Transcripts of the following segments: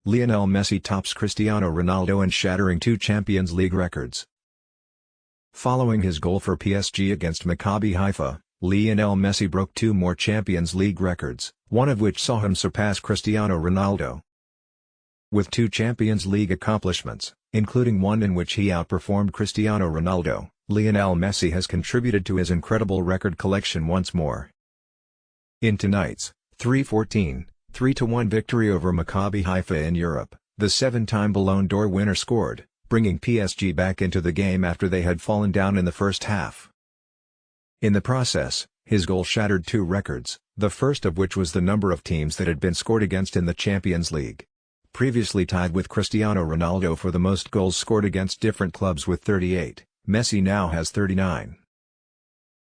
Lionel Messi tops Cristiano Ronaldo in shattering 2 Champions League records. Following his goal for PSG against Maccabi Haifa, Lionel Messi broke 2 more Champions League records, one of which saw him surpass Cristiano Ronaldo. With 2 Champions League accomplishments, including one in which he outperformed Cristiano Ronaldo, Lionel Messi has contributed to his incredible record collection once more. In tonight's 3-14, 3-1 victory over Maccabi Haifa in Europe, the 7-time Ballon d'Or winner scored, bringing PSG back into the game after they had fallen down in the first half. In the process, his goal shattered 2 records, the first of which was the number of teams that had been scored against in the Champions League. Previously tied with Cristiano Ronaldo for the most goals scored against different clubs with 38, Messi now has 39.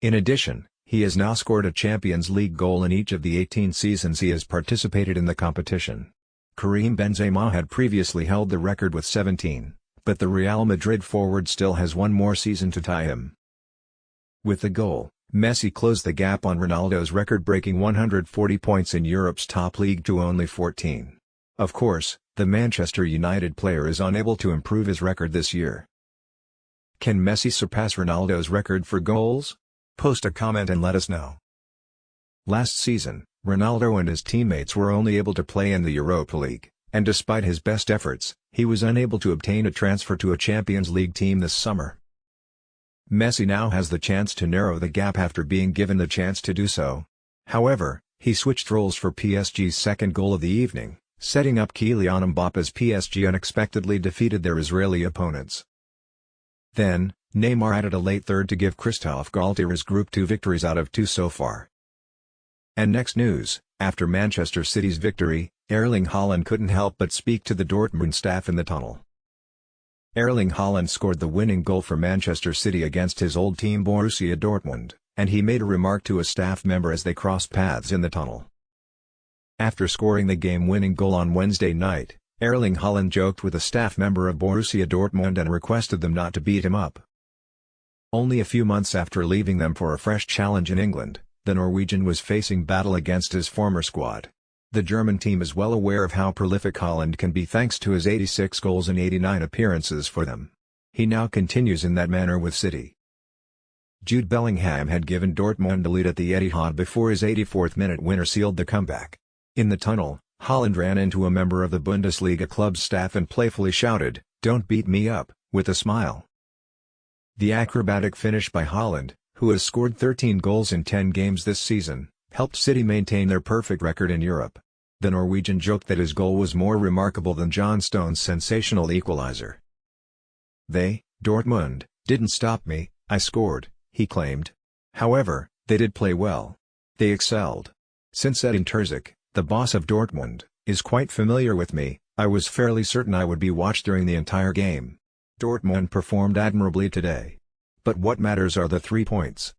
In addition, he has now scored a Champions League goal in each of the 18 seasons he has participated in the competition. Karim Benzema had previously held the record with 17, but the Real Madrid forward still has one more season to tie him. With the goal, Messi closed the gap on Ronaldo's record-breaking 140 points in Europe's top league to only 14. Of course, the Manchester United player is unable to improve his record this year. Can Messi surpass Ronaldo's record for goals? Post a comment and let us know. Last season, Ronaldo and his teammates were only able to play in the Europa League, and despite his best efforts, he was unable to obtain a transfer to a Champions League team this summer. Messi now has the chance to narrow the gap after being given the chance to do so. However, he switched roles for PSG's second goal of the evening, setting up Kylian Mbappe as PSG unexpectedly defeated their Israeli opponents. Then, Neymar added a late third to give Christophe Galtier's Group 2 victories out of 2 so far. And next news, after Manchester City's victory, Erling Haaland couldn't help but speak to the Dortmund staff in the tunnel. Erling Haaland scored the winning goal for Manchester City against his old team Borussia Dortmund, and he made a remark to a staff member as they crossed paths in the tunnel. After scoring the game-winning goal on Wednesday night, Erling Haaland joked with a staff member of Borussia Dortmund and requested them not to beat him up. Only a few months after leaving them for a fresh challenge in England, the Norwegian was facing battle against his former squad. The German team is well aware of how prolific Haaland can be thanks to his 86 goals and 89 appearances for them. He now continues in that manner with City. Jude Bellingham had given Dortmund the lead at the Etihad before his 84th-minute winner sealed the comeback. In the tunnel, Haaland ran into a member of the Bundesliga club's staff and playfully shouted, "Don't beat me up," with a smile. The acrobatic finish by Haaland, who has scored 13 goals in 10 games this season, helped City maintain their perfect record in Europe. The Norwegian joked that his goal was more remarkable than John Stones' sensational equalizer. "They, Dortmund, didn't stop me, I scored," he claimed. "However, they did play well. They excelled. Since Edin Terzic, the boss of Dortmund, is quite familiar with me, I was fairly certain I would be watched during the entire game. Dortmund performed admirably today. But what matters are the 3 points.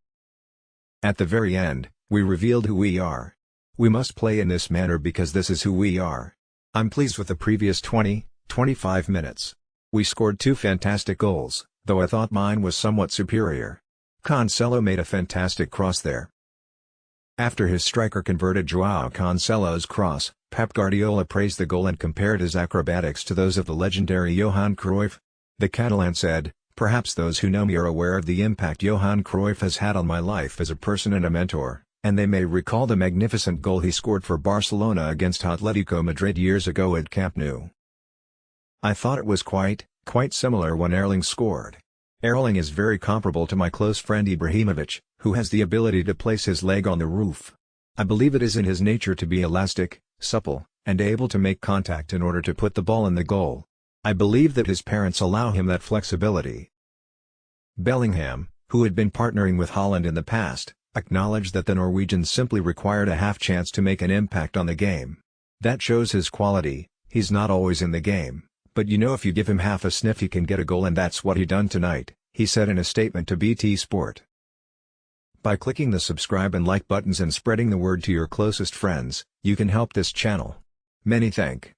At the very end, we revealed who we are. We must play in this manner because this is who we are. I'm pleased with the previous 20-25 minutes. We scored 2 fantastic goals, though I thought mine was somewhat superior. Cancelo made a fantastic cross there." After his striker converted João Cancelo's cross, Pep Guardiola praised the goal and compared his acrobatics to those of the legendary Johan Cruyff. The Catalan said, "Perhaps those who know me are aware of the impact Johan Cruyff has had on my life as a person and a mentor, and they may recall the magnificent goal he scored for Barcelona against Atletico Madrid years ago at Camp Nou. I thought it was quite similar when Erling scored. Erling is very comparable to my close friend Ibrahimovic, who has the ability to place his leg on the roof. I believe it is in his nature to be elastic, supple, and able to make contact in order to put the ball in the goal. I believe that his parents allow him that flexibility." Bellingham, who had been partnering with Haaland in the past, acknowledged that the Norwegian simply required a half chance to make an impact on the game. "That shows his quality, he's not always in the game, but you know if you give him half a sniff he can get a goal and that's what he done tonight," he said in a statement to BT Sport. By clicking the subscribe and like buttons and spreading the word to your closest friends, you can help this channel. Many thanks.